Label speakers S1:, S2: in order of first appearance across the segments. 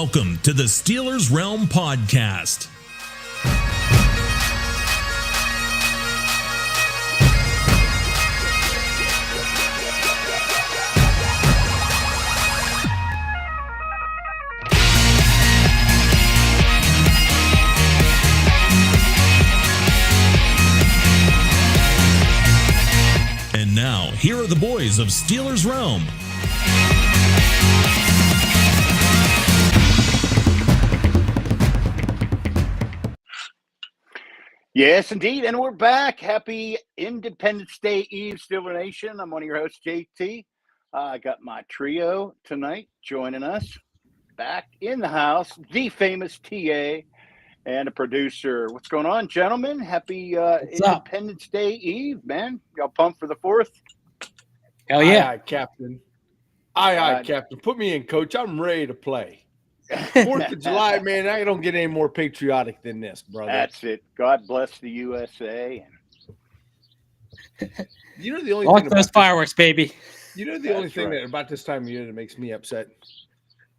S1: Welcome to the Steelers Realm Podcast. And now, here are the boys of Steelers Realm.
S2: Yes, indeed. And we're back. Happy Independence Day Eve, Steeler Nation. I'm one of your hosts, JT. I got my trio tonight joining us. Back in the house, the famous TA and a producer. What's going on, gentlemen? Happy Independence Day Eve, man. Y'all pumped for the 4th?
S3: Hell yeah.
S4: Aye, Captain. Aye, Captain. Put me in, Coach. I'm ready to play. 4th of July, man, I don't get any more patriotic than this, brother.
S2: That's it. God bless the USA.
S4: You know the only
S3: Like
S4: thing
S3: those fireworks, baby.
S4: You know the only thing that about this time of year that makes me upset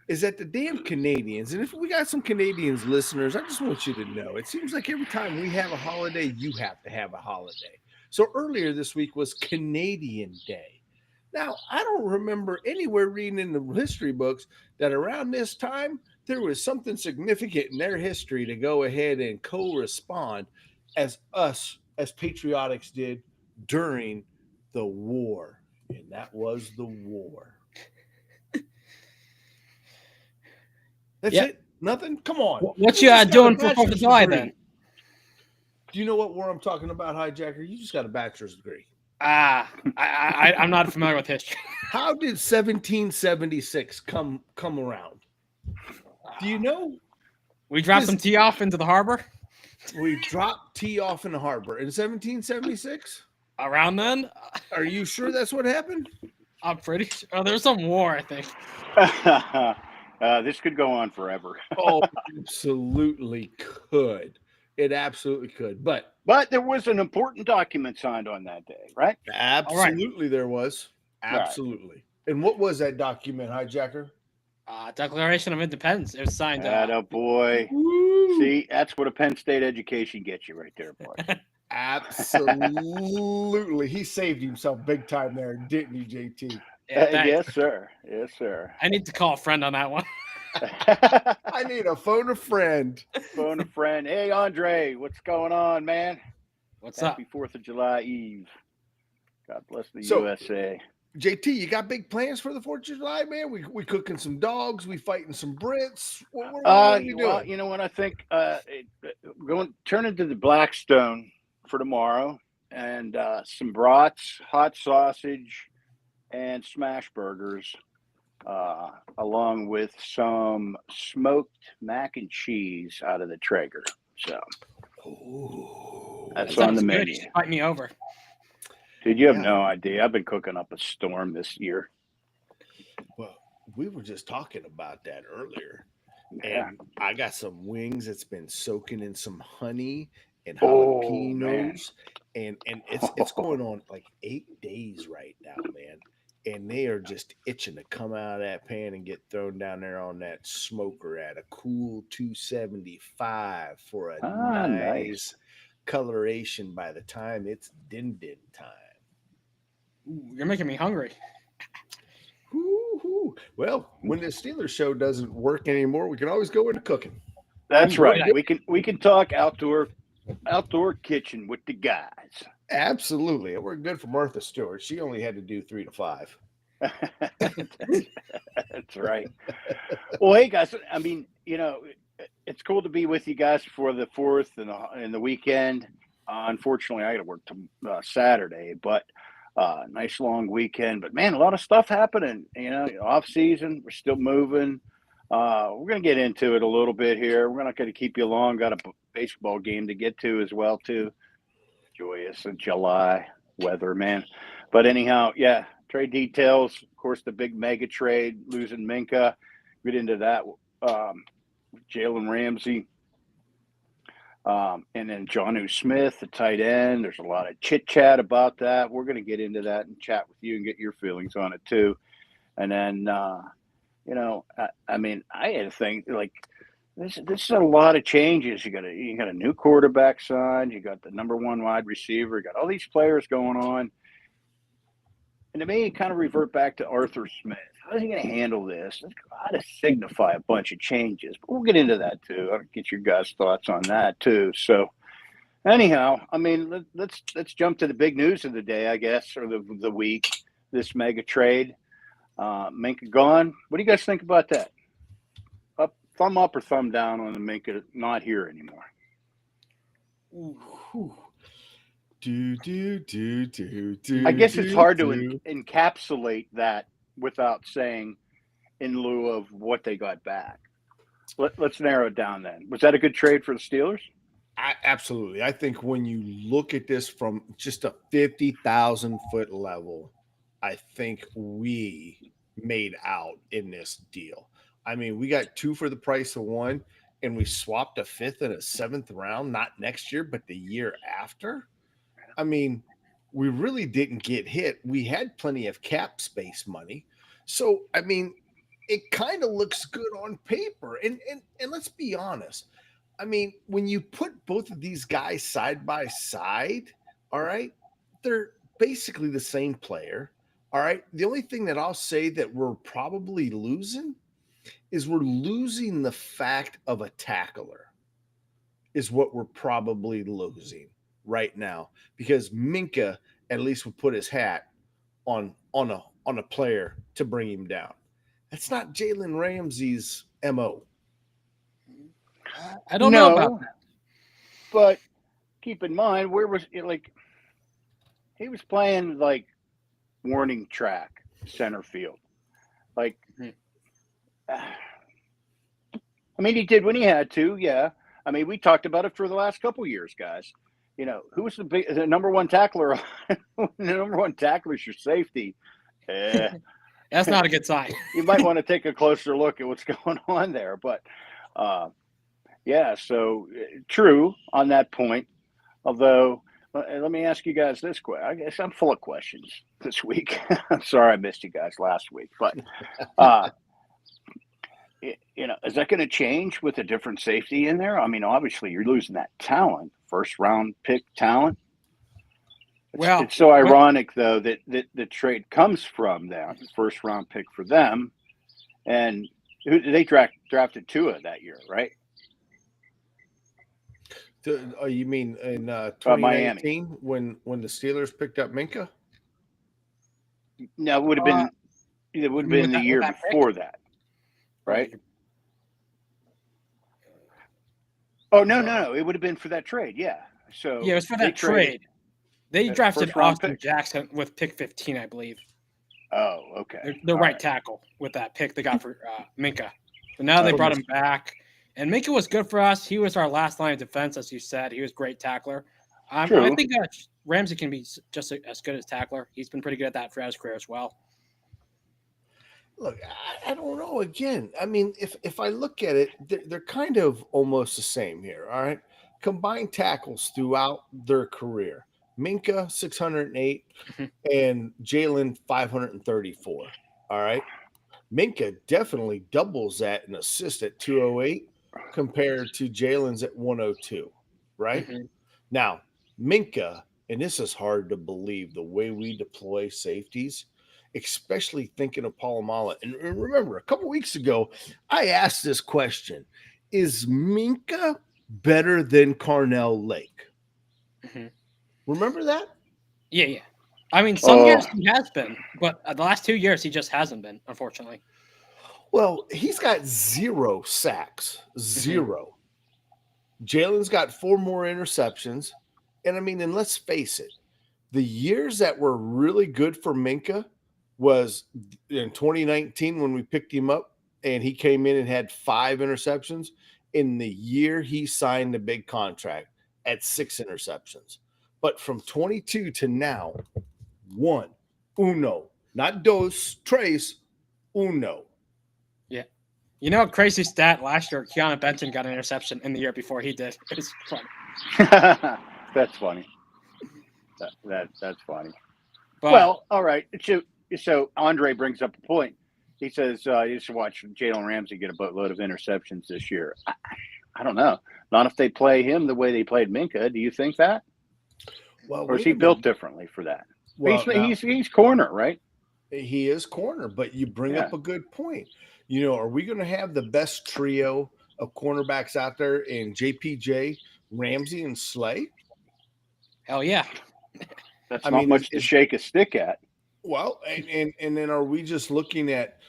S4: is that the damn Canadians, and if we got some Canadians listeners, I just want you to know, it seems like every time we have a holiday, you have to have a holiday. So earlier this week was Canadian Day. Now, I don't remember anywhere reading in the history books that around this time there was something significant in their history to go ahead and correspond as us as patriotics did during the war. And that was the war. That's it? Nothing? Come on.
S3: What you doing for 4th of July then?
S4: Do you know what war I'm talking about, Hijacker? You just got a bachelor's degree.
S3: I'm not familiar with history.
S4: How did 1776 come around? Do you know?
S3: We dropped some tea off into the harbor?
S4: We dropped tea off in the harbor in 1776?
S3: Around then?
S4: Are you sure that's what happened?
S3: I'm pretty sure. Oh, there's some war, I think.
S2: This could go on forever.
S4: Oh, absolutely could. It absolutely could. But
S2: there was an important document signed on that day, right?
S4: Absolutely there was. Absolutely. Right. And what was that document, Hijacker?
S3: Declaration of Independence. It was signed.
S2: Boy. See, that's what a Penn State education gets you right there, boy.
S4: Absolutely. He saved himself big time there, didn't he, JT?
S2: Yes, sir. Yes, sir.
S3: I need to call a friend on that one.
S4: I need to phone a friend.
S2: Phone a friend. Hey, Andre, what's going on, man?
S3: What's
S2: Happy
S3: up?
S2: 4th of July Eve. God bless the USA.
S4: JT, you got big plans for the 4th of July, man? We cooking some dogs. We fighting some Brits. What are we doing?
S2: Well, you know what? I think turn into the Blackstone for tomorrow, and some brats, hot sausage, and smash burgers. Along with some smoked mac and cheese out of the Traeger. So that's on the menu.
S3: Invite me over.
S2: Dude, you have no idea. I've been cooking up a storm this year.
S4: Well, we were just talking about that earlier.
S2: Yeah.
S4: And I got some wings that's been soaking in some honey and jalapenos. And it's going on like 8 days right now, man. And they are just itching to come out of that pan and get thrown down there on that smoker at a cool 275 for a nice coloration by the time it's din time.
S3: Ooh, you're making me hungry.
S4: Well, when the Steelers show doesn't work anymore, we can always go into cooking.
S2: That's right. We can talk outdoor kitchen with the guys.
S4: Absolutely. It worked good for Martha Stewart. She only had to do 3 to 5.
S2: That's right. Well, hey, guys, I mean, it's cool to be with you guys for the 4th and the weekend. Unfortunately, I got to work Saturday, but nice long weekend. But, man, a lot of stuff happening, off season. We're still moving. We're going to get into it a little bit here. We're not going to keep you long. Got a baseball game to get to as well, too. Joyous in July weather, man. But anyhow, yeah, trade details. Of course, the big mega trade, losing Minkah. Get into that. Jalen Ramsey. And then Jonnu Smith, the tight end. There's a lot of chit-chat about that. We're going to get into that and chat with you and get your feelings on it, too. And then, I mean, I had to think like this is a lot of changes. You got a new quarterback signed. You got the number one wide receiver. You got all these players going on. And to me, it kind of revert back to Arthur Smith. How is he going to handle this? It's got to signify a bunch of changes. But we'll get into that too. I'll get your guys' thoughts on that too. So, anyhow, I mean, let's jump to the big news of the day, I guess, or the week. This mega trade, Minkah gone. What do you guys think about that? Thumb up or thumb down on the Minkah not here anymore?
S4: Ooh.
S2: I guess it's hard to encapsulate that without saying in lieu of what they got back. Let's narrow it down then. Was that a good trade for the Steelers?
S4: Absolutely. I think when you look at this from just a 50,000-foot level, I think we made out in this deal. I mean, we got 2 for the price of 1, and we swapped a 5th and a 7th round, not next year, but the year after. I mean, we really didn't get hit. We had plenty of cap space money. So, I mean, it kind of looks good on paper. And let's be honest. I mean, when you put both of these guys side by side, all right, they're basically the same player. All right. The only thing that I'll say that we're probably losing is we're losing the fact of a tackler is what we're probably losing right now, because Minkah at least would put his hat on a player to bring him down. That's not Jalen Ramsey's MO.
S3: I don't know about that.
S2: But keep in mind, where was it? Like, he was playing like warning track center field. Like, I mean, he did when he had to. Yeah. I mean, we talked about it for the last couple of years, guys. Who was the number one tackler? The number one tackler is your safety.
S3: That's not a good sign.
S2: You might want to take a closer look at what's going on there. But, yeah, so true on that point. Although, let me ask you guys this question. I guess I'm full of questions this week. I'm sorry I missed you guys last week. But, is that going to change with a different safety in there? I mean, obviously, you're losing that talent, first-round pick talent. It's so ironic, though, that the trade comes from them, first-round pick for them. And they drafted Tua that year, right?
S4: You mean in 2019 when the Steelers picked up Minkah?
S2: No, it would have been the year before that. Right? Oh, no. It would have been for that trade. Yeah. So
S3: yeah, it was for that trade. They drafted Austin Jackson with pick 15, I believe.
S2: Oh, okay.
S3: The right tackle with that pick they got for Minkah. So now they brought him back. And Minkah was good for us. He was our last line of defense, as you said. He was a great tackler. I think Ramsey can be just as good as tackler. He's been pretty good at that throughout his career as well.
S4: Look, I don't know. Again, I mean, if I look at it, they're kind of almost the same here. All right. Combined tackles throughout their career. Minkah, 608, and Jalen, 534. All right. Minkah definitely doubles that in assist at 208 compared to Jalen's at 102. Right. Mm-hmm. Now, Minkah, and this is hard to believe the way we deploy safeties, especially thinking of Palomala. And remember, a couple weeks ago, I asked this question: is Minkah better than Carnell Lake?
S3: Mm-hmm.
S4: Remember that?
S3: Yeah. I mean, some years he has been, but the last 2 years he just hasn't been, unfortunately.
S4: Well, he's got 0 sacks. 0. Jalen's got 4 more interceptions. And I mean, and let's face it, the years that were really good for Minkah was in 2019 when we picked him up and he came in and had 5 interceptions. In the year he signed the big contract at 6 interceptions. But from 22 to now, 1, uno, not dos, tres, uno.
S3: Yeah. You know, crazy stat last year, Keanu Benton got an interception in the year before he did. It was funny.
S2: That's funny. That's funny.
S3: But,
S2: well, all right. So Andre brings up a point. He says you should watch Jalen Ramsey get a boatload of interceptions this year. I don't know. Not if they play him the way they played Minkah. Do you think that?
S4: Well,
S2: or is he built differently for that?
S4: Well,
S2: he's corner, right?
S4: He is corner, but you bring up a good point. You know, are we going to have the best trio of cornerbacks out there in JPJ, Ramsey, and Slay?
S3: Hell yeah.
S2: That's not much to shake a stick at.
S4: Well, and then are we just looking at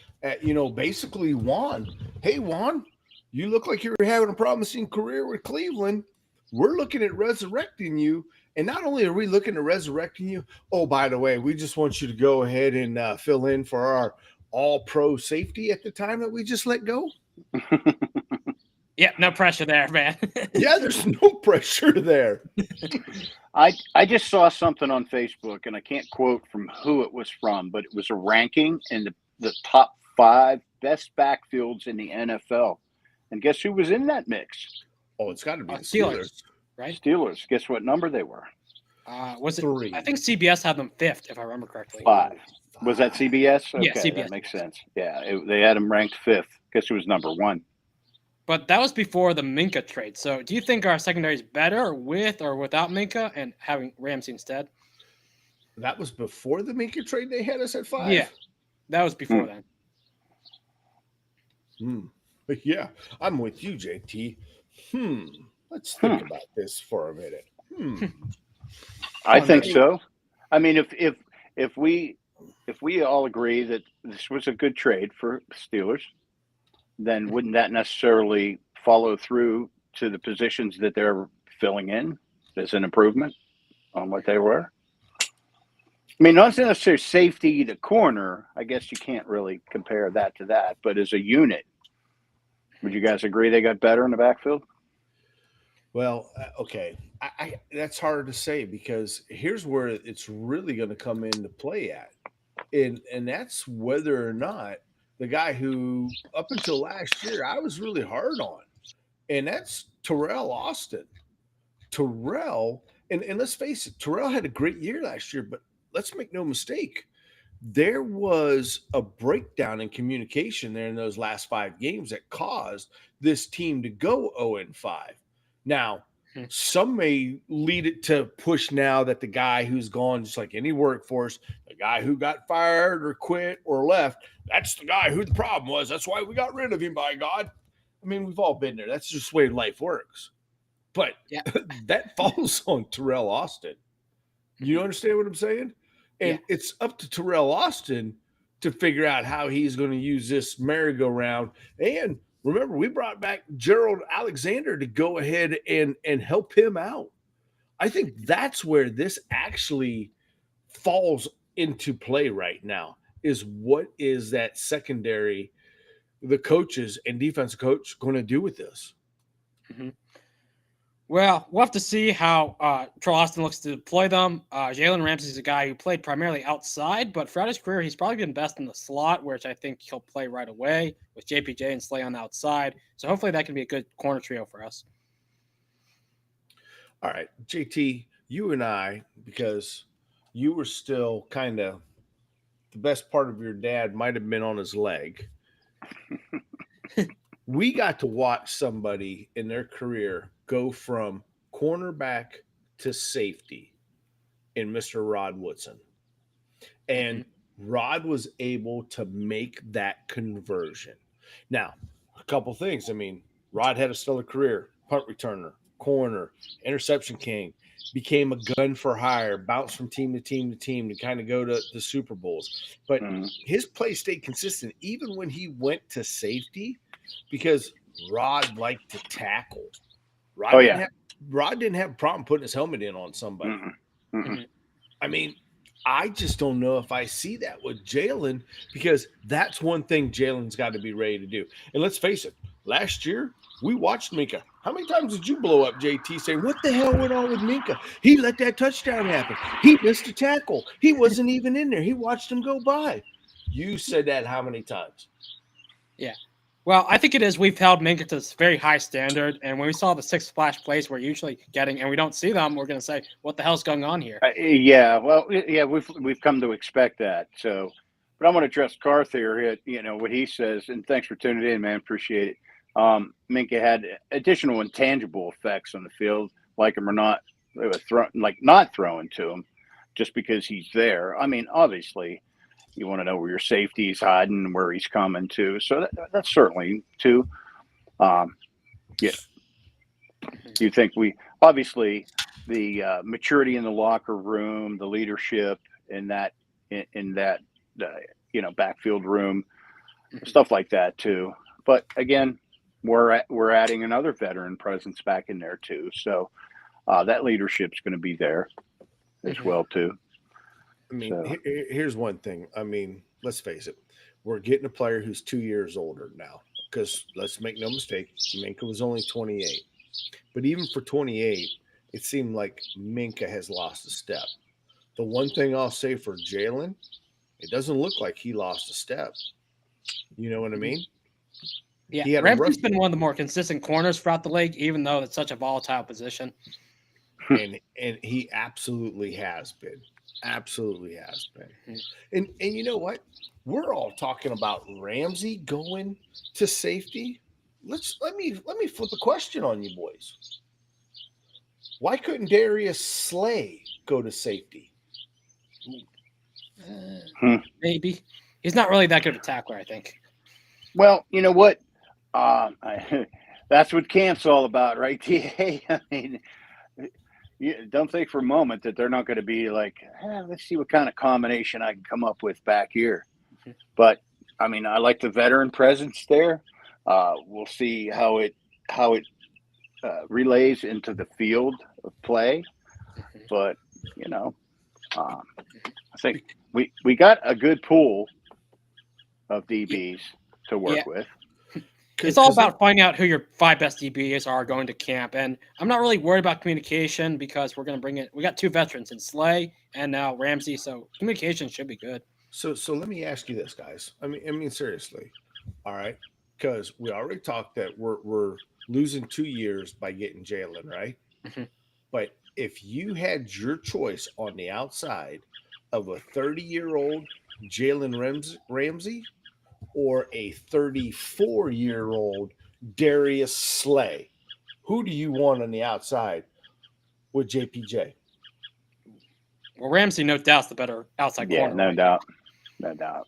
S4: basically Juan? Hey, Juan, you look like you're having a promising career with Cleveland. We're looking at resurrecting you. And not only are we looking at resurrecting you, oh, by the way, we just want you to go ahead and fill in for our all-pro safety at the time that we just let go.
S3: Yeah, no pressure there, man.
S4: Yeah, there's no pressure there.
S2: I just saw something on Facebook, and I can't quote from who it was from, but it was a ranking in the top 5 best backfields in the NFL. And guess who was in that mix?
S4: Oh, it's got to be the Steelers.
S3: Right?
S2: Steelers. Guess what number they were?
S3: Was it
S4: 3?
S3: I think CBS had them 5th, if I remember correctly.
S2: 5. Was that CBS? Okay,
S3: yeah, CBS.
S2: That makes sense. Yeah, they had them ranked 5th. Guess who was number 1?
S3: But that was before the Minkah trade. So do you think our secondary is better with or without Minkah and having Ramsey instead?
S4: That was before the Minkah trade. They had us at 5.
S3: Yeah, that was before
S4: then. Yeah, I'm with you, JT. Let's think about this for a minute.
S2: I think so. I mean, if we all agree that this was a good trade for Steelers, then wouldn't that necessarily follow through to the positions that they're filling in as an improvement on what they were? I mean, not necessarily safety to corner. I guess you can't really compare that to that. But as a unit, would you guys agree they got better in the backfield?
S4: Well, okay. I that's hard to say because here's where it's really going to come into play at. And that's whether or not the guy who up until last year I was really hard on, and that's Terrell Austin. Terrell, and let's face it, Terrell had a great year last year, but let's make no mistake. There was a breakdown in communication there in those last 5 games that caused this team to go 0-5. Now, some may lead it to push now that the guy who's gone, just like any workforce, the guy who got fired or quit or left, that's the guy who the problem was. That's why we got rid of him, by God. I mean, we've all been there. That's just the way life works. But that falls on Terrell Austin. You understand what I'm saying? And it's up to Terrell Austin to figure out how he's going to use this merry-go-round. And remember, we brought back Gerald Alexander to go ahead and help him out. I think that's where this actually falls into play right now, is what is that secondary, the coaches and defensive coach going to do with this?
S3: Well, we'll have to see how Terrell Austin looks to deploy them. Jalen Ramsey is a guy who played primarily outside, but throughout his career, he's probably been best in the slot, which I think he'll play right away with JPJ and Slay on the outside. So hopefully that can be a good corner trio for us.
S4: All right, JT, you and I, because you were still kind of the best part of your dad might have been on his leg. We got to watch somebody in their career go from cornerback to safety in Mr. Rod Woodson. And Rod was able to make that conversion. Now, a couple things. I mean, Rod had a stellar career, punt returner, corner, interception king, became a gun for hire, bounced from team to team to team to kind of go to the Super Bowls. But his play stayed consistent even when he went to safety because Rod liked to tackle. Rod didn't have a problem putting his helmet in on somebody. I mean, I just don't know if I see that with Jalen because that's one thing Jalen's got to be ready to do. And let's face it, last year we watched Minkah. How many times did you blow up JT saying, what the hell went on with Minkah? He let that touchdown happen. He missed a tackle. He wasn't even in there. He watched him go by. You said that how many times?
S3: Yeah. Well, I think it is. We've held Minkah to this very high standard, and when we saw the 6 splash plays we're usually getting, and we don't see them, we're going to say, "What the hell's going on here?"
S2: We've come to expect that. So, But I'm going to address Carth here. What he says, and thanks for tuning in, man. Appreciate it. Minkah had additional intangible effects on the field, like him or not. They were not throwing to him just because he's there. I mean, obviously, you want to know where your safety is hiding and where he's coming to. So that's certainly too. Yeah. Do you think obviously the maturity in the locker room, the leadership in that backfield room, stuff like that too. But again, we're adding another veteran presence back in there too. So that leadership's going to be there as well too.
S4: I mean, here's one thing. I mean, let's face it. We're getting a player who's 2 years older now because let's make no mistake, Minkah was only 28. But even for 28, it seemed like Minkah has lost a step. The one thing I'll say for Jalen, it doesn't look like he lost a step. You know what I mean?
S3: Yeah, Ramsey's been one of the more consistent corners throughout the league, even though it's such a volatile position.
S4: And he absolutely has been. Absolutely has been. And you know what? We're all talking about Ramsey going to safety. Let me flip a question on you boys. Why couldn't Darius Slay go to safety?
S3: Maybe. He's not really that good of a tackler, I think.
S2: Well, you know what? That's what camp's all about, right, TA? I mean, don't think for a moment that they're not going to be like, let's see what kind of combination I can come up with back here. But, I mean, I like the veteran presence there. We'll see how it relays into the field of play. But, I think we got a good pool of DBs to work with.
S3: It's all about finding out who your 5 best DBs are going to camp. And I'm not really worried about communication because we're going to bring it. We got 2 veterans in Slay and now Ramsey. So communication should be good.
S4: So let me ask you this, guys. I mean, seriously. All right. Because we already talked that we're losing 2 years by getting Jalen, right?
S3: Mm-hmm.
S4: But if you had your choice on the outside of a 30-year-old Jalen Ramsey or a 34-year-old Darius Slay, who do you want on the outside with JPJ?
S3: Well, Ramsey, no doubt, is the better outside corner.
S2: Yeah, no doubt.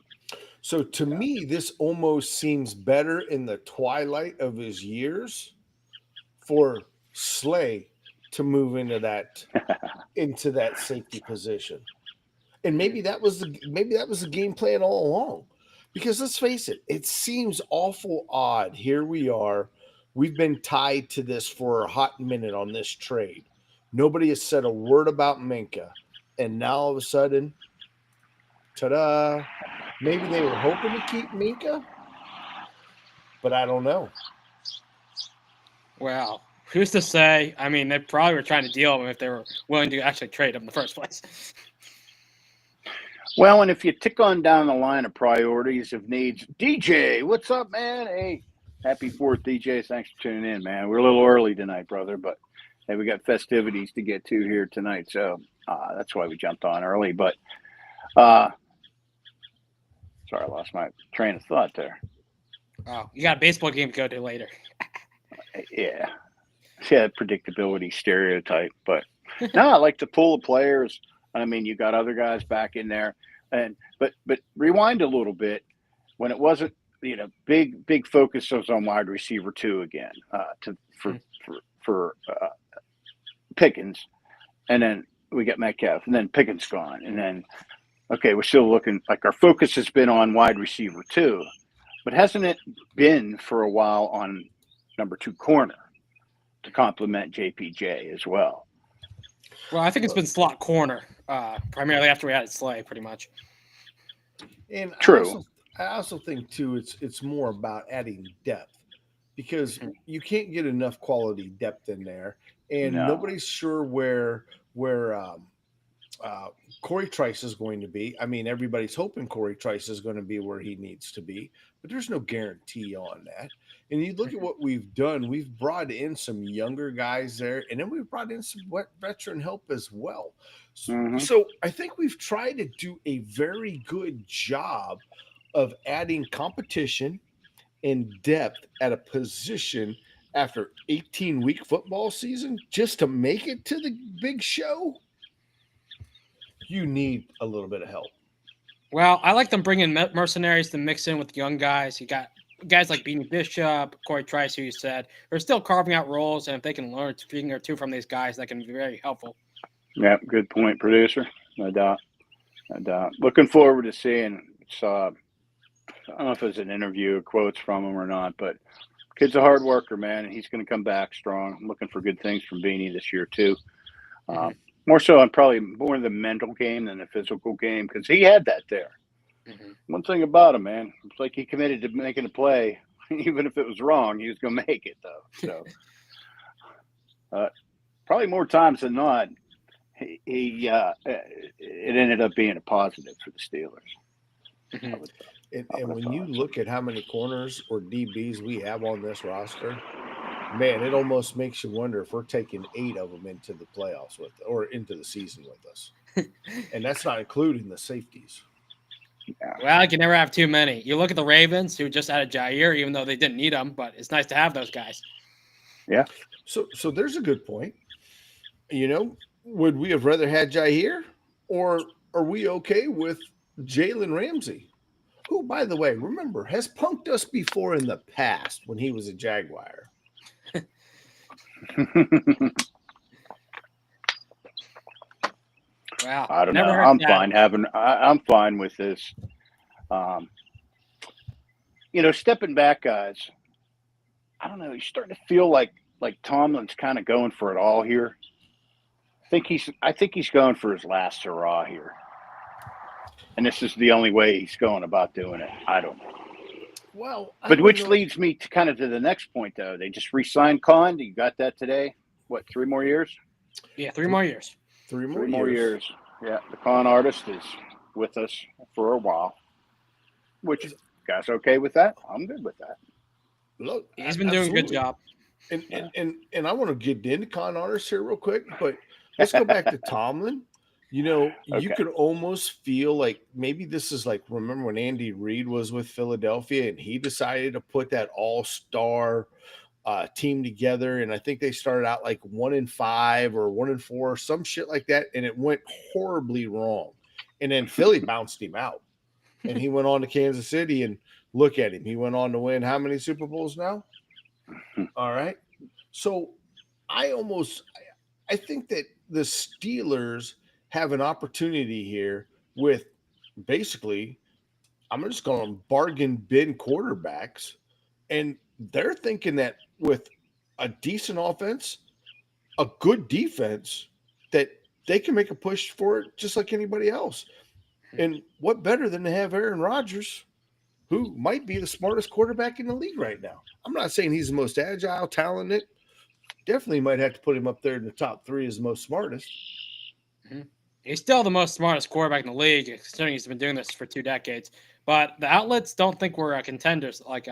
S4: So to me, this almost seems better in the twilight of his years for Slay to move into that safety position. And maybe that was the game plan all along. Because let's face it, it seems awful odd. Here we are. We've been tied to this for a hot minute on this trade. Nobody has said a word about Minkah. And now all of a sudden, ta-da, maybe they were hoping to keep Minkah, but I don't know.
S3: Well, who's to say? I mean, they probably were trying to deal with him if they were willing to actually trade him in the first place.
S2: Well, and if you tick on down the line of priorities of needs, DJ, what's up, man? Hey, happy 4th, DJ. Thanks for tuning in, man. We're a little early tonight, brother, but hey, we got festivities to get to here tonight, so that's why we jumped on early. But sorry, I lost my train of thought there.
S3: Oh, you got a baseball game to go to later.
S2: Yeah, predictability stereotype, but no, I like to pull the players. I mean, you got other guys back in there, but rewind a little bit when it wasn't, big focus was on wide receiver 2 again, for Pickens, and then we got Metcalf, and then Pickens gone, and then okay, we're still looking like our focus has been on wide receiver 2, but hasn't it been for a while on number 2 corner to complement JPJ as well?
S3: Well, I think it's been slot corner, primarily after we added Slay, pretty much.
S4: And
S2: true.
S4: I also think too, it's more about adding depth because you can't get enough quality depth in there, and nobody's sure where Corey Trice is going to be. I mean, everybody's hoping Corey Trice is going to be where he needs to be, but there's no guarantee on that. And you look at what we've done. We've brought in some younger guys there, and then we've brought in some veteran help as well. So I think we've tried to do a very good job of adding competition and depth at a position after 18-week football season just to make it to the big show. You need a little bit of help.
S3: Well, I like them bringing mercenaries to mix in with young guys. You got guys like Beanie Bishop, Corey Trice, who you said, are still carving out roles, and if they can learn a thing or two from these guys, that can be very helpful.
S2: Yeah, good point, producer. No doubt. Looking forward to seeing. I don't know if it's an interview or quotes from him or not, but kid's a hard worker, man, and he's going to come back strong. I'm looking for good things from Beanie this year too. More so on probably more the mental game than the physical game, because he had that there. One thing about him, man, it's like he committed to making a play, even if it was wrong, he was going to make it though. So probably more times than not, it ended up being a positive for the Steelers.
S4: And when you look at how many corners or DBs we have on this roster, man, it almost makes you wonder if we're taking 8 of them into the playoffs or into the season with us. And that's not including the safeties.
S3: Yeah. Well, you can never have too many. You look at the Ravens, who just added Jair, even though they didn't need them, but it's nice to have those guys.
S2: Yeah.
S4: So there's a good point. Would we have rather had Jair, or are we okay with Jalen Ramsey, who, by the way, remember, has punked us before in the past when he was a Jaguar?
S3: Wow.
S2: I don't know. I'm fine with this. Stepping back, guys. I don't know. You're starting to feel like Tomlin's kind of going for it all here. I think he's going for his last hurrah here, and this is the only way he's going about doing it. I don't know.
S4: Well,
S2: which leads me to kind of to the next point, though. They just re-signed Con. You got that today? What, 3 more years?
S3: Yeah, 3 more years.
S4: 3 more years.
S2: Yeah, the Con artist is with us for a while. Which, guys, okay with that? I'm good with that.
S4: Look,
S3: he's been doing a good job.
S4: And I want to get into Con artists here real quick, but let's go back to Tomlin. You could almost feel like maybe this is like, remember when Andy Reid was with Philadelphia and he decided to put that all-star team together, and I think they started out like 1-5 or 1-4, some shit like that, and it went horribly wrong. And then Philly bounced him out, and he went on to Kansas City, and look at him. He went on to win how many Super Bowls now? All right. So I think that the Steelers have an opportunity here with basically, I'm just going to bargain bin quarterbacks, and they're thinking that with a decent offense, a good defense, that they can make a push for it just like anybody else. And what better than to have Aaron Rodgers, who might be the smartest quarterback in the league right now. I'm not saying he's the most agile, talented. Definitely might have to put him up there in the top 3 as the most smartest.
S3: He's still the most smartest quarterback in the league, considering he's been doing this for 2 decades. But the outlets don't think we're contenders like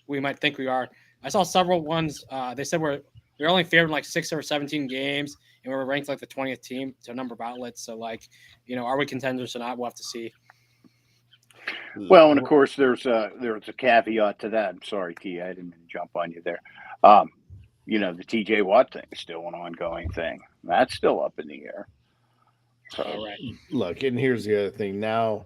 S3: we might think we are. I saw several ones. They said we're only favored in like 6 or 17 games, and we're ranked like the 20th team to a number of outlets. So, are we contenders or not? We'll have to see.
S2: Well, and of course, there's a caveat to that. I'm sorry, T. I didn't mean to jump on you there. The TJ Watt thing is still an ongoing thing. That's still up in the air. So,
S3: right.
S4: Look, and here's the other thing. Now,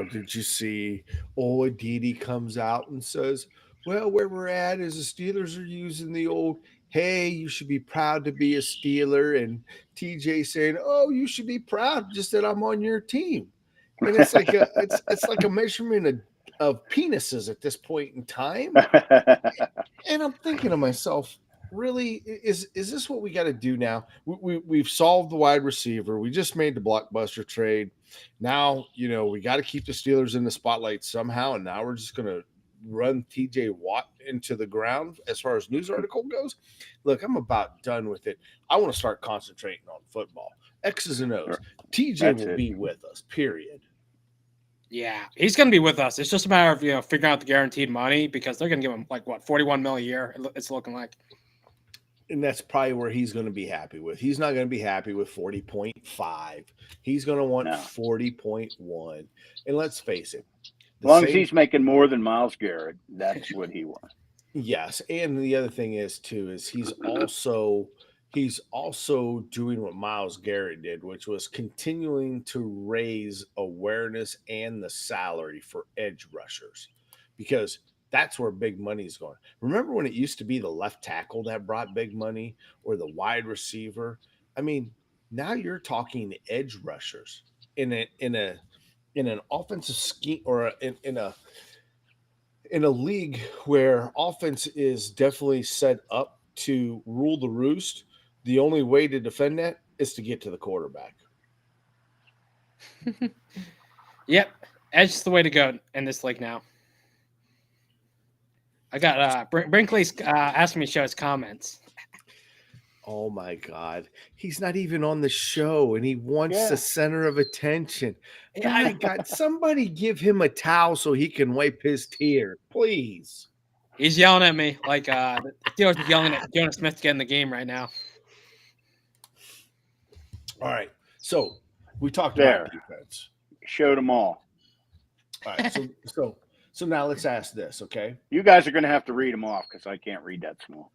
S4: did you see Aditi comes out and says, well, where we're at is the Steelers are using the old, hey, you should be proud to be a Steeler, and TJ saying, oh, you should be proud just that I'm on your team. And it's like it's like a measurement of penises at this point in time. And I'm thinking to myself, really, is this what we got to do now? We've solved the wide receiver. We just made the blockbuster trade. Now, we got to keep the Steelers in the spotlight somehow. And now we're just going to run TJ Watt into the ground as far as news article goes. Look, I'm about done with it. I want to start concentrating on football. X's and O's. TJ will be with us, period.
S3: Yeah, he's going to be with us. It's just a matter of figuring out the guaranteed money because they're going to give him like what $41 million a year. It's looking like,
S4: and that's probably where he's going to be happy with. He's not going to be happy with 40.5. He's going to want 40.1. And let's face it,
S2: as long as he's making more than Myles Garrett, that's what he wants.
S4: Yes, and the other thing is too is he's also doing what Myles Garrett did, which was continuing to raise awareness and the salary for edge rushers, because that's where big money is going. Remember when it used to be the left tackle that brought big money or the wide receiver? I mean, now you're talking edge rushers in an offensive scheme or in a league where offense is definitely set up to rule the roost. The only way to defend that is to get to the quarterback.
S3: Yep, edge is the way to go in this league now. I got Brinkley's asking me to show his comments.
S4: Oh my God, he's not even on the show, and he wants the center of attention. My God, somebody give him a towel so he can wipe his tears, please.
S3: He's yelling at me like the Steelers are yelling at Jonnu Smith to get in the game right now.
S4: All right, so we talked about defense.
S2: Showed them all.
S4: All right, so now let's ask this, okay?
S2: You guys are going to have to read them off because I can't read that small.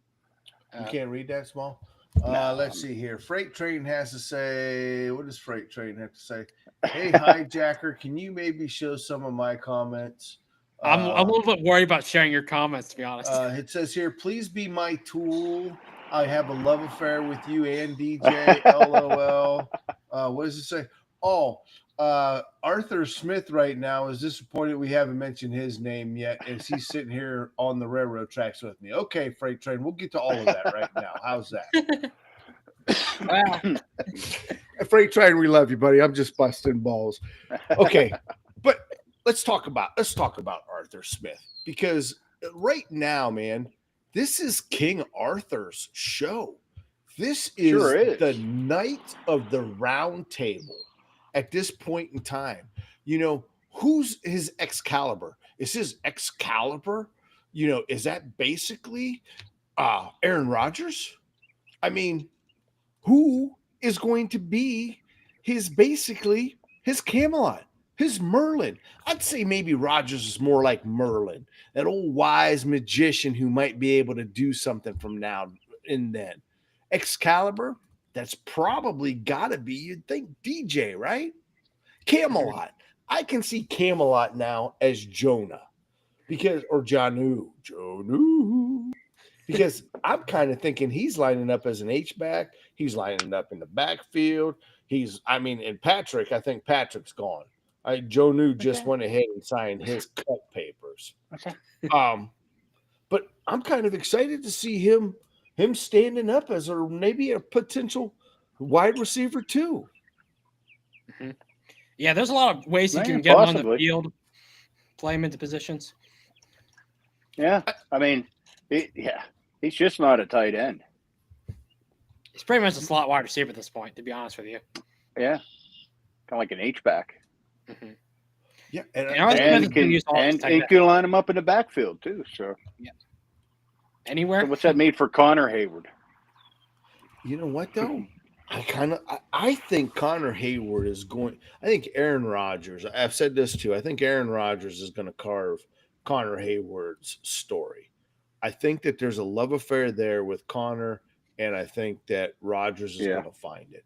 S4: You can't read that small? Let's see here. Freight Train has to say, what does Freight Train have to say? Hey, hijacker, can you maybe show some of my comments?
S3: I'm a little bit worried about sharing your comments, to be honest.
S4: It says here, please be my tool. I have a love affair with you and DJ. LOL. What does it say? Oh, Arthur Smith right now is disappointed we haven't mentioned his name yet as he's sitting here on the railroad tracks with me. Okay, Freight Train, we'll get to all of that right now. How's that?
S3: Wow.
S4: Freight Train, we love you, buddy. I'm just busting balls. Okay, but let's talk about Arthur Smith, because right now, man, this is King Arthur's show. This is the night of the round table. At this point in time, who's his Excalibur? Is his Excalibur, is that basically Aaron Rodgers? I mean, who is going to be his Camelot, his Merlin? I'd say maybe Rodgers is more like Merlin, that old wise magician who might be able to do something from now and then. Excalibur, that's probably got to be, you'd think, DJ, right? Camelot. I can see Camelot now as Jonah, or Jonnu, because I'm kind of thinking he's lining up as an H-back. He's lining up in the backfield. And Patrick, I think Patrick's gone. Jonnu just went ahead and signed his cut papers.
S3: Okay.
S4: But I'm kind of excited to see him standing up as maybe a potential wide receiver too.
S3: Mm-hmm. Yeah, there's a lot of ways you can get him on the field, play him into positions.
S2: Yeah, I mean, he's just not a tight end.
S3: He's pretty much a slot wide receiver at this point, to be honest with you.
S2: Yeah, kind of like an H-back.
S3: Mm-hmm.
S4: Yeah,
S2: and you can line him up in the backfield too. So
S3: yeah, anywhere.
S2: So what's that mean for Connor Hayward?
S4: You know what though? I think Connor Hayward is going. I think Aaron Rodgers. I've said this too. I think Aaron Rodgers is going to carve Connor Hayward's story. I think that there's a love affair there with Connor, and I think that Rodgers is going to find it.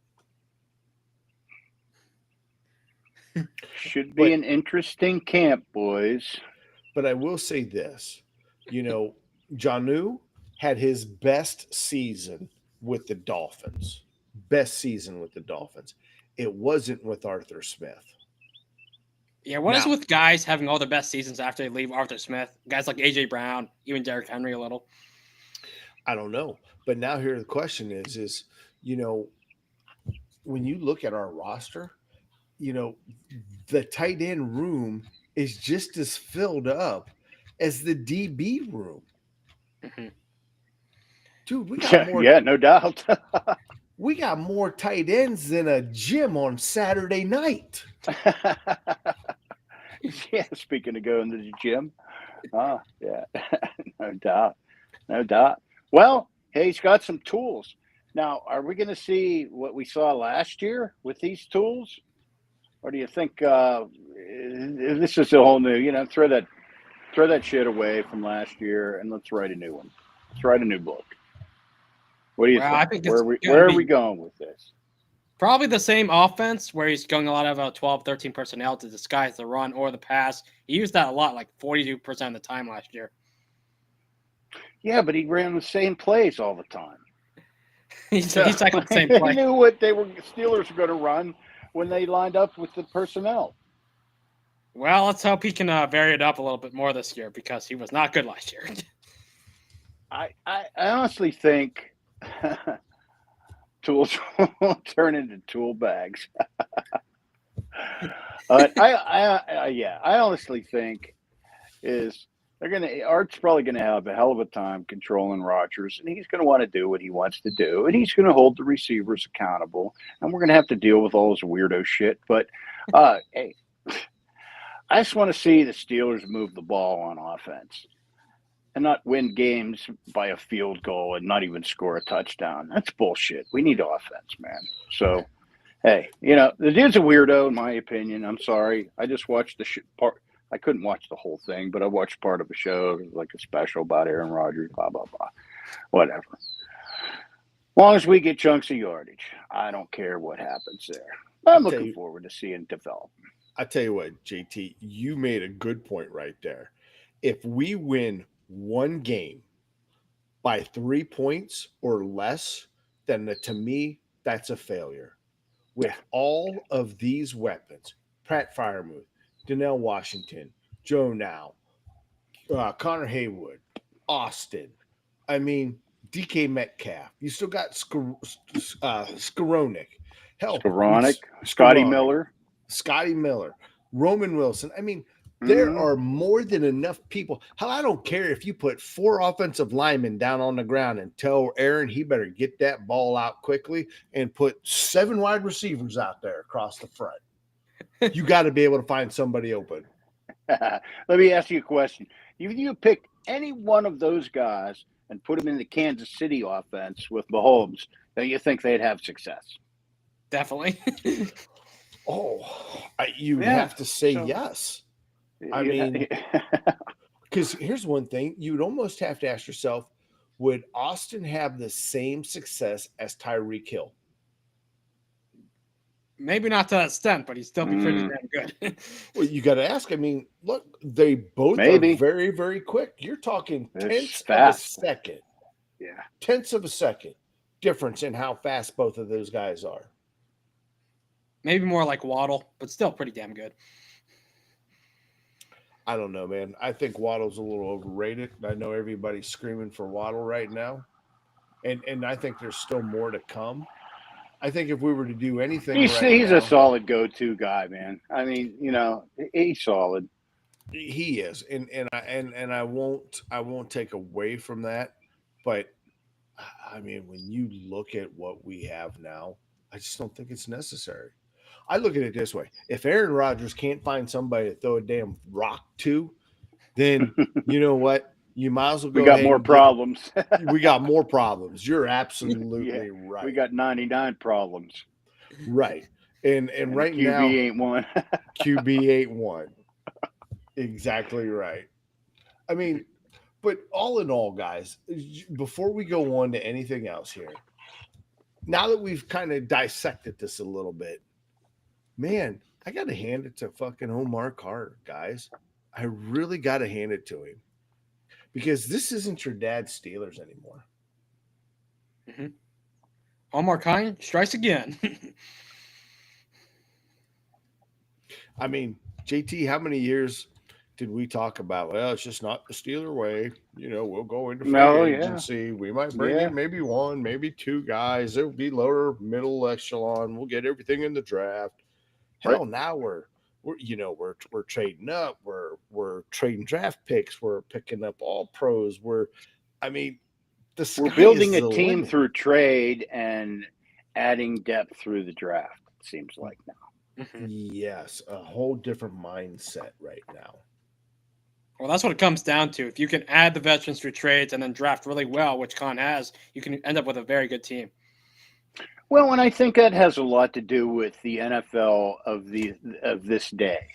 S2: Should be an interesting camp, boys.
S4: But I will say this: Jonnu had his best season with the Dolphins. It wasn't with Arthur Smith.
S3: Yeah, what is with guys having all their best seasons after they leave Arthur Smith? Guys like A.J. Brown, even Derrick Henry a little.
S4: I don't know. But now here the question is when you look at our roster, the tight end room is just as filled up as the DB room.
S3: Mm-hmm.
S4: Dude, we got more.
S2: Yeah, no doubt.
S4: We got more tight ends than a gym on Saturday night.
S2: Yeah, speaking of going to the gym. Oh, yeah. No doubt. No doubt. Well, hey, he's got some tools. Now, are we going to see what we saw last year with these tools? Or do you think this is a whole new, throw that shit away from last year and let's write a new one. Let's write a new book. What do you think?
S3: I think
S2: Where are we going with this?
S3: Probably the same offense where he's going a lot of 12, 13 personnel to disguise the run or the pass. He used that a lot, like 42% of the time last year.
S2: Yeah, but he ran the same plays all the time.
S3: He's cycling the same play.
S2: He knew what Steelers were going to run when they lined up with the personnel.
S3: Well, let's hope he can vary it up a little bit more this year because he was not good last year.
S2: I honestly think tools will turn into tool bags. I honestly think Art's probably gonna have a hell of a time controlling Rodgers, and he's gonna want to do what he wants to do, and he's gonna hold the receivers accountable, and we're gonna have to deal with all this weirdo shit. But hey, I just want to see the Steelers move the ball on offense and not win games by a field goal and not even score a touchdown. That's bullshit. We need offense, man. So, hey, the dude's a weirdo in my opinion. I'm sorry. I just watched the part. I couldn't watch the whole thing, but I watched part of a show, like a special about Aaron Rodgers, blah, blah, blah. Whatever. As long as we get chunks of yardage, I don't care what happens there. I'm looking forward to seeing it develop.
S4: I tell you what, JT, you made a good point right there. If we win one game by 3 points or less, then to me, that's a failure. With all of these weapons, Pratt Freiermuth, Donnell Washington, Joe Now, Connor Haywood, Austin, DK Metcalf. You still got Skowronek. Hell,
S2: Scotty Miller,
S4: Roman Wilson. There are more than enough people. Hell, I don't care if you put 4 offensive linemen down on the ground and tell Aaron he better get that ball out quickly and put 7 wide receivers out there across the front. You got to be able to find somebody open.
S2: Let me ask you a question. If you pick any one of those guys and put them in the Kansas City offense with Mahomes, then you think they'd have success?
S3: Definitely.
S4: You have to say yes. Because here's one thing. You'd almost have to ask yourself, would Austin have the same success as Tyreek Hill?
S3: Maybe not to that extent, but he'd still be pretty damn good.
S4: Well, you got to ask. Look, they both are very, very quick. You're talking tenths of a second.
S2: Yeah.
S4: Tenths of a second difference in how fast both of those guys are.
S3: Maybe more like Waddle, but still pretty damn good.
S4: I don't know, man. I think Waddle's a little overrated. I know everybody's screaming for Waddle right now. And I think there's still more to come. I think if we were to do anything
S2: he's a solid go-to guy, man. He's solid.
S4: He is. And I won't take away from that. But when you look at what we have now, I just don't think it's necessary. I look at it this way. If Aaron Rodgers can't find somebody to throw a damn rock to, then you know what? You might as well go.
S2: We got more problems.
S4: We got more problems. You're absolutely right.
S2: We got 99 problems.
S4: Right. And right
S2: QB
S4: now.
S2: QB ain't one.
S4: QB ain't one. Exactly right. But all in all, guys, before we go on to anything else here, now that we've kind of dissected this a little bit, man, I got to hand it to fucking Omar Carter, guys. I really got to hand it to him because this isn't your dad's Steelers anymore.
S3: Mm-hmm. Omar Kine strikes again.
S4: JT, how many years did we talk about? Well, it's just not the Steeler way. We'll go into free agency. We might bring in maybe 1, maybe 2 guys. It'll be lower middle echelon. We'll get everything in the draft. Hell, now we're trading up. We're trading draft picks. We're picking up all pros. We're
S2: building a team through trade and adding depth through the draft. It seems like now.
S4: Yes, a whole different mindset right now.
S3: Well, that's what it comes down to. If you can add the veterans through trades and then draft really well, which Con has, you can end up with a very good team.
S2: Well, and I think that has a lot to do with the NFL of this day,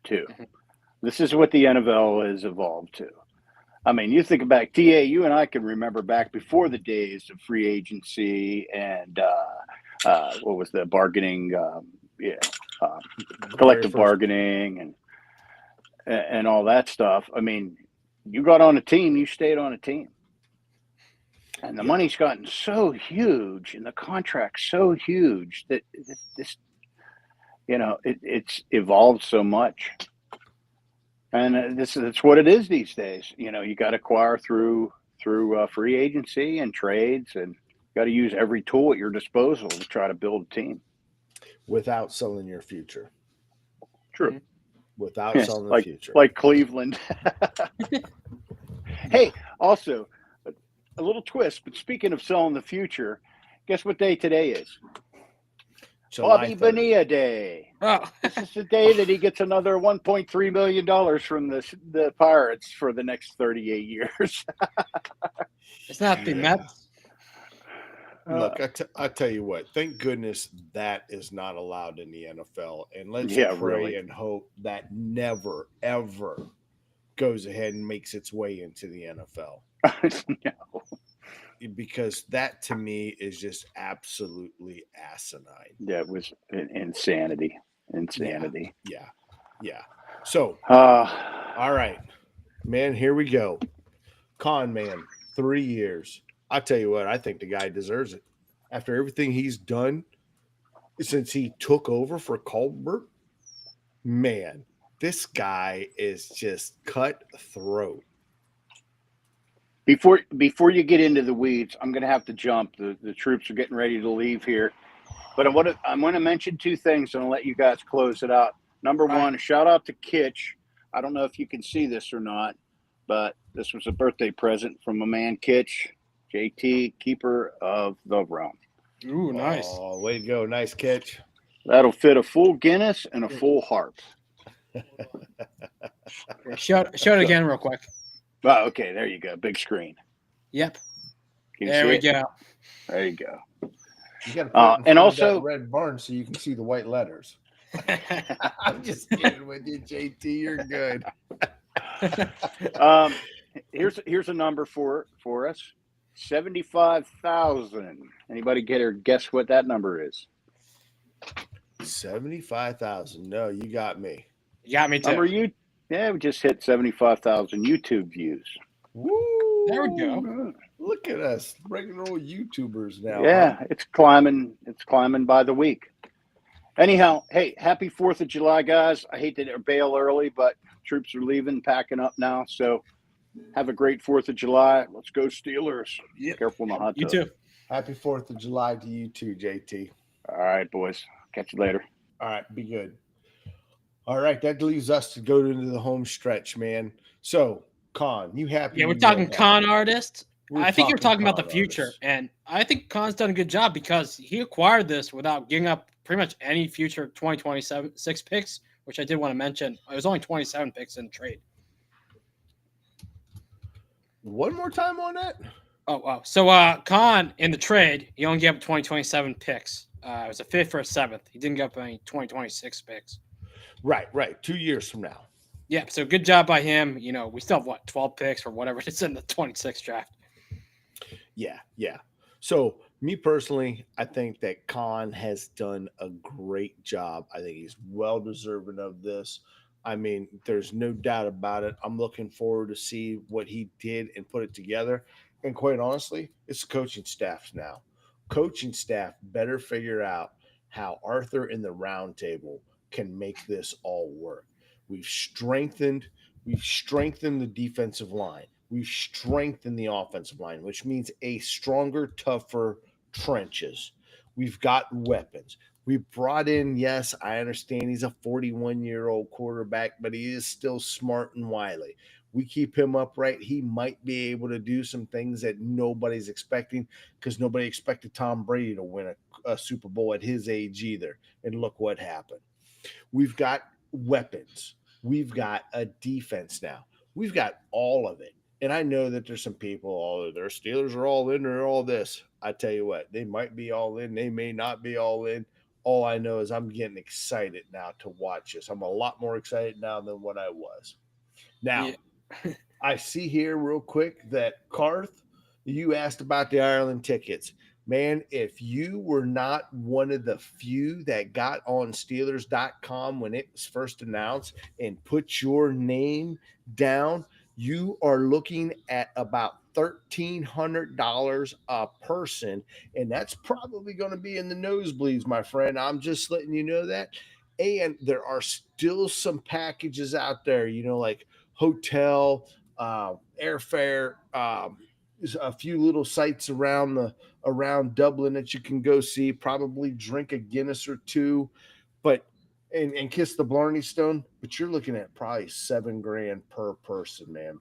S2: too. This is what the NFL has evolved to. I mean, you think about TA. You and I can remember back before the days of free agency and what was the bargaining? Collective bargaining and all that stuff. I mean, you got on a team, you stayed on a team. And the money's gotten so huge and the contract's so huge that this it's evolved so much. And that's what it is these days. You got to acquire through free agency and trades, and got to use every tool at your disposal to try to build a team.
S4: Without selling your future.
S2: True.
S4: Without selling the future.
S2: Like Cleveland. Hey, also, a little twist, but speaking of selling the future, guess what day today is? Bobby Bonilla Day.
S3: Oh.
S2: This is the day that he gets another $1.3 million from the Pirates for the next 38 years.
S3: It's not the Mets.
S4: Look, I tell you what. Thank goodness that is not allowed in the NFL, and let's pray and hope that never ever goes ahead and makes its way into the NFL.
S2: No.
S4: Because that to me is just absolutely asinine.
S2: Yeah, it was insanity.
S4: Yeah. So, all right, man, here we go. Con man, 3 years. I tell you what, I think the guy deserves it. After everything he's done since he took over for Colbert, man, this guy is just cutthroat.
S2: Before you get into the weeds, I'm going to have to jump. The troops are getting ready to leave here. But I'm going to mention two things, and I'll let you guys close it out. Number one, a shout out to Kitch. I don't know if you can see this or not, but this was a birthday present from a man, Kitch. JT, keeper of the realm.
S3: Ooh, nice.
S4: Oh, way to go. Nice catch.
S2: That'll fit a full Guinness and a full harp.
S3: Show it again real quick.
S2: Oh, okay. There you go. Big screen.
S3: Yep.
S2: There
S3: we go.
S2: There you go.
S4: You got to put
S2: and also
S4: that red barn so you can see the white letters. I'm just kidding with you, JT. You're good.
S2: Here's a number for us. 75,000. Anybody guess what that number is?
S4: 75,000. No, you got me.
S3: You got me too.
S2: We just hit 75,000 YouTube views.
S4: Woo!
S3: There we go.
S4: Look at us, regular old YouTubers now.
S2: Yeah, huh? It's climbing. It's climbing by the week. Anyhow, hey, happy 4th of July, guys. I hate to bail early, but troops are leaving, packing up now. So have a great 4th of July. Let's go Steelers.
S4: Yep.
S2: Careful in the hot tub.
S3: You too.
S4: Happy 4th of July to you too, JT.
S2: All right, boys. Catch you later.
S4: All right, be good. All right, that leaves us to go into the home stretch, man. So, Con, you happy?
S3: Yeah, we're talking con artists. I think you're talking about the future,
S4: artists.
S3: and I think Con's done a good job because he acquired this without giving up pretty much any future 2026 picks, which I did want to mention. It was only 27 picks in trade.
S4: One more time on that?
S3: Oh. So, Con in the trade, he only gave up 2027 picks. It was a 5th for a 7th. He didn't give up any 2026 picks.
S4: Right. 2 years from now.
S3: Yeah, so good job by him. You know, we still have, 12 picks or whatever it is in the 26 draft.
S4: Yeah. So, me personally, I think that Con has done a great job. I think he's well-deserving of this. I mean, there's no doubt about it. I'm looking forward to see what he did and put it together. And quite honestly, it's the coaching staff now. Coaching staff better figure out how Arthur in the round table can make this all work. We've strengthened the defensive line. We've strengthened the offensive line, which means a stronger, tougher trenches. We've got weapons. We brought in, yes, I understand he's a 41-year-old quarterback, but he is still smart and wily. We keep him upright, he might be able to do some things that nobody's expecting because nobody expected Tom Brady to win a Super Bowl at his age either. And look what happened. We've got weapons. We've got a defense now. We've got all of it. And I know that there's some people, their Steelers are all in or all this. I tell you what, they might be all in. They may not be all in. All I know is I'm getting excited now to watch this. I'm a lot more excited now than what I was. Now, I see here real quick that Karth, you asked about the Ireland tickets. Man, if you were not one of the few that got on Steelers.com when it was first announced and put your name down, you are looking at about $1,300 a person, and that's probably going to be in the nosebleeds, my friend. I'm just letting you know that. And there are still some packages out there, like hotel, airfare, a few little sites around Dublin that you can go see, probably drink a Guinness or two, but and kiss the Blarney Stone, but you're looking at probably $7,000 per person, man.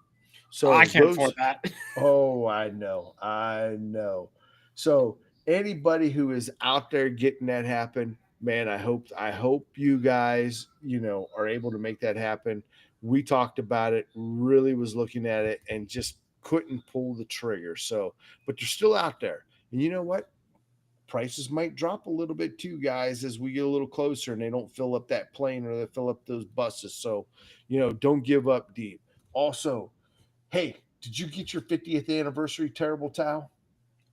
S4: So
S3: I can't afford that.
S4: Oh, I know. So anybody who is out there getting that happen, man, I hope you guys, are able to make that happen. We talked about it, really was looking at it, and just couldn't pull the trigger. So, but they're still out there. And you know what? Prices might drop a little bit too, guys, as we get a little closer and they don't fill up that plane or they fill up those buses. So, don't give up deep. Also, hey, did you get your 50th anniversary terrible towel?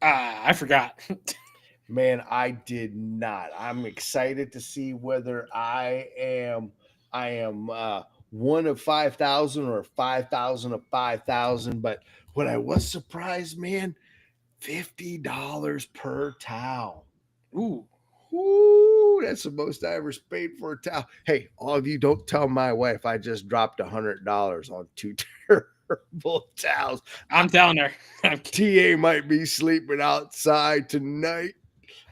S3: I forgot.
S4: Man, I did not. I'm excited to see whether I am one of 5,000 or 5,000 of 5,000. But what I was surprised, man, $50 per towel. Ooh, that's the most I ever paid for a towel. Hey, all of you, don't tell my wife I just dropped $100 on 2 terrible towels.
S3: I'm telling her.
S4: TA might be sleeping outside tonight,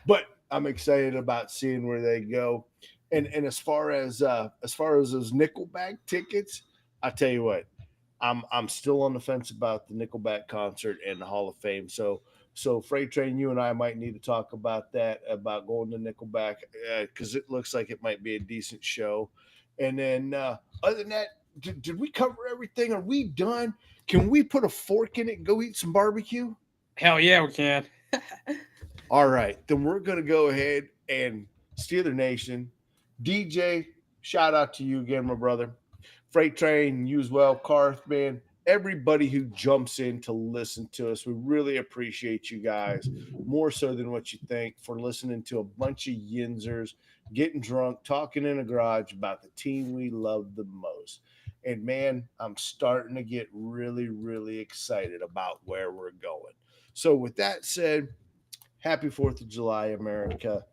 S4: but I'm excited about seeing where they go. And as far as those Nickelback tickets, I tell you what, I'm still on the fence about the Nickelback concert and the Hall of Fame. So Freight Train, you and I might need to talk about that, about going to Nickelback, because it looks like it might be a decent show. And then other than that, did we cover everything? Are we done? Can we put a fork in it and go eat some barbecue?
S3: Hell yeah, we can.
S4: All right, then we're going to go ahead and Steeler Nation. DJ, shout out to you again, my brother. Freight Train, you as well. Karth, man, everybody who jumps in to listen to us, we really appreciate you guys more so than what you think for listening to a bunch of yinzers, getting drunk, talking in a garage about the team we love the most. And, man, I'm starting to get really, really excited about where we're going. So with that said, happy 4th of July, America.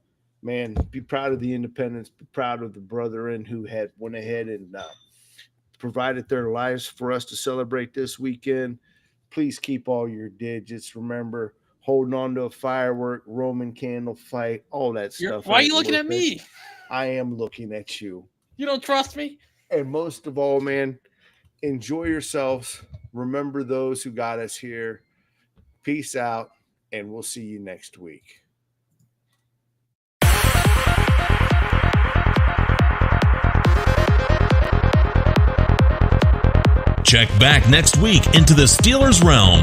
S4: Man, be proud of the independents. Be proud of the brethren who had went ahead and provided their lives for us to celebrate this weekend. Please keep all your digits. Remember, holding on to a firework, Roman candle fight, all that stuff.
S3: Why are you looking at me?
S4: I am looking at you.
S3: You don't trust me?
S4: And most of all, man, enjoy yourselves. Remember those who got us here. Peace out, and we'll see you next week.
S1: Check back next week into the Steelers realm.